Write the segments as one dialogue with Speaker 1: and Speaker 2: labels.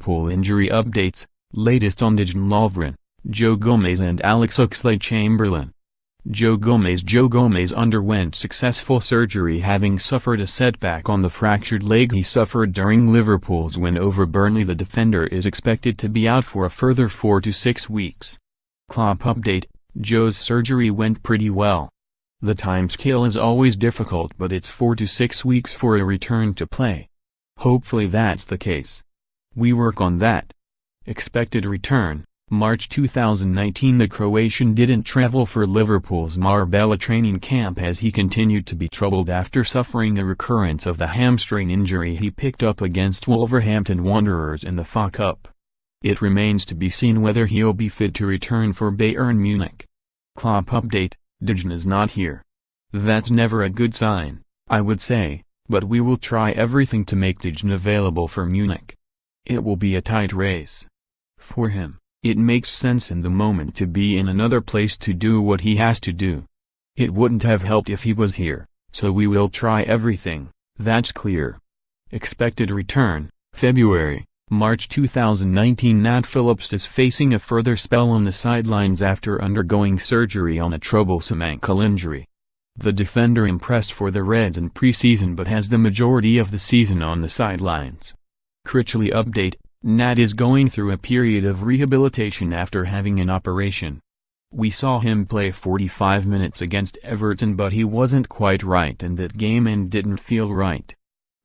Speaker 1: Liverpool injury updates, latest on Dejan Lovren, Gomez and Alex Oxlade-Chamberlain. Gomez underwent successful surgery having suffered a setback on the fractured leg he suffered during Liverpool's win over Burnley. The defender is expected to be out for a further 4 to 6 weeks. Klopp update, Joe's surgery went pretty well. The timescale is always difficult, but it's 4 to 6 weeks for a return to play. Hopefully that's the case. We work on that. Expected return, March 2019. The Croatian didn't travel for Liverpool's Marbella training camp as he continued to be troubled after suffering a recurrence of the hamstring injury he picked up against Wolverhampton Wanderers in the FA Cup. It remains to be seen whether he'll be fit to return for Bayern Munich. Klopp update, Dejan is not here. That's never a good sign, I would say, but we will try everything to make Dejan available for Munich. It will be a tight race. For him, it makes sense in the moment to be in another place to do what he has to do. It wouldn't have helped if he was here, so we will try everything, that's clear. Expected return, February, March 2019. Nat Phillips is facing a further spell on the sidelines after undergoing surgery on a troublesome ankle injury. The defender impressed for the Reds in pre-season but has the majority of the season on the sidelines. Critchley update, Nat is going through a period of rehabilitation after having an operation. We saw him play 45 minutes against Everton, but he wasn't quite right in that game and didn't feel right.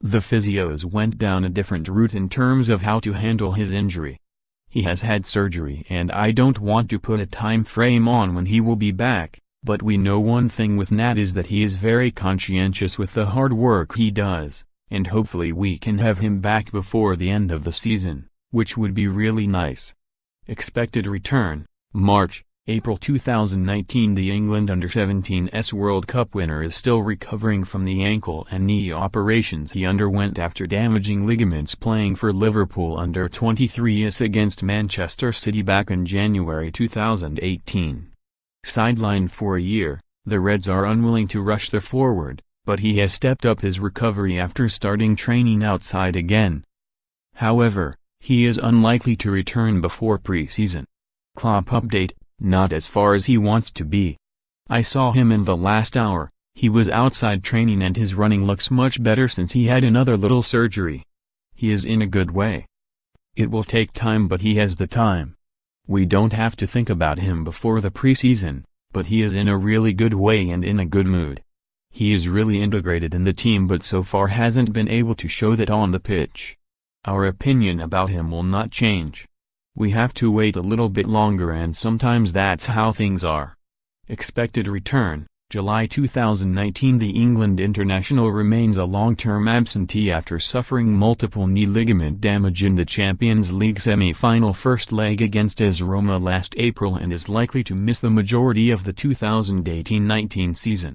Speaker 1: The physios went down a different route in terms of how to handle his injury. He has had surgery and I don't want to put a time frame on when he will be back, but we know one thing with Nat is that he is very conscientious with the hard work he does, and hopefully we can have him back before the end of the season, which would be really nice. Expected return, March, April 2019. The England Under-17s World Cup winner is still recovering from the ankle and knee operations he underwent after damaging ligaments playing for Liverpool Under-23s against Manchester City back in January 2018. Sidelined for a year, the Reds are unwilling to rush the forward, but he has stepped up his recovery after starting training outside again. However, he is unlikely to return before pre-season. Klopp update, not as far as he wants to be. I saw him in the last hour, he was outside training and his running looks much better since he had another little surgery. He is in a good way. It will take time, but he has the time. We don't have to think about him before the pre-season, but he is in a really good way and in a good mood. He is really integrated in the team but so far hasn't been able to show that on the pitch. Our opinion about him will not change. We have to wait a little bit longer and sometimes that's how things are. Expected return, July 2019. The England international remains a long-term absentee after suffering multiple knee ligament damage in the Champions League semi-final first leg against AS Roma last April and is likely to miss the majority of the 2018-19 season.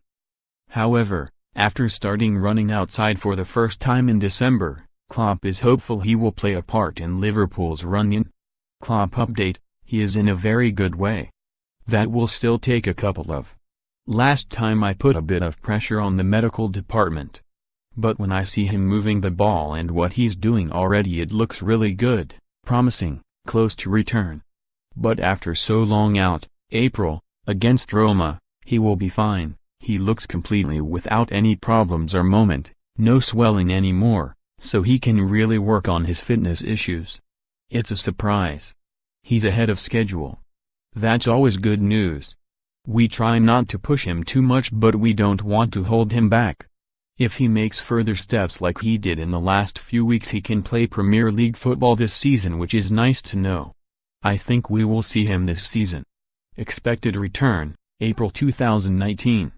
Speaker 1: However, after starting running outside for the first time in December, Klopp is hopeful he will play a part in Liverpool's run-in. Klopp update, he is in a very good way. That will still take a couple of. Last time I put a bit of pressure on the medical department. But when I see him moving the ball and what he's doing already, it looks really good, promising, close to return. But after so long out, April, against Roma, he will be fine. He looks completely without any problems or moment, no swelling anymore, so he can really work on his fitness issues. It's a surprise. He's ahead of schedule. That's always good news. We try not to push him too much, but we don't want to hold him back. If he makes further steps like he did in the last few weeks, he can play Premier League football this season, which is nice to know. I think we will see him this season. Expected return, April 2019.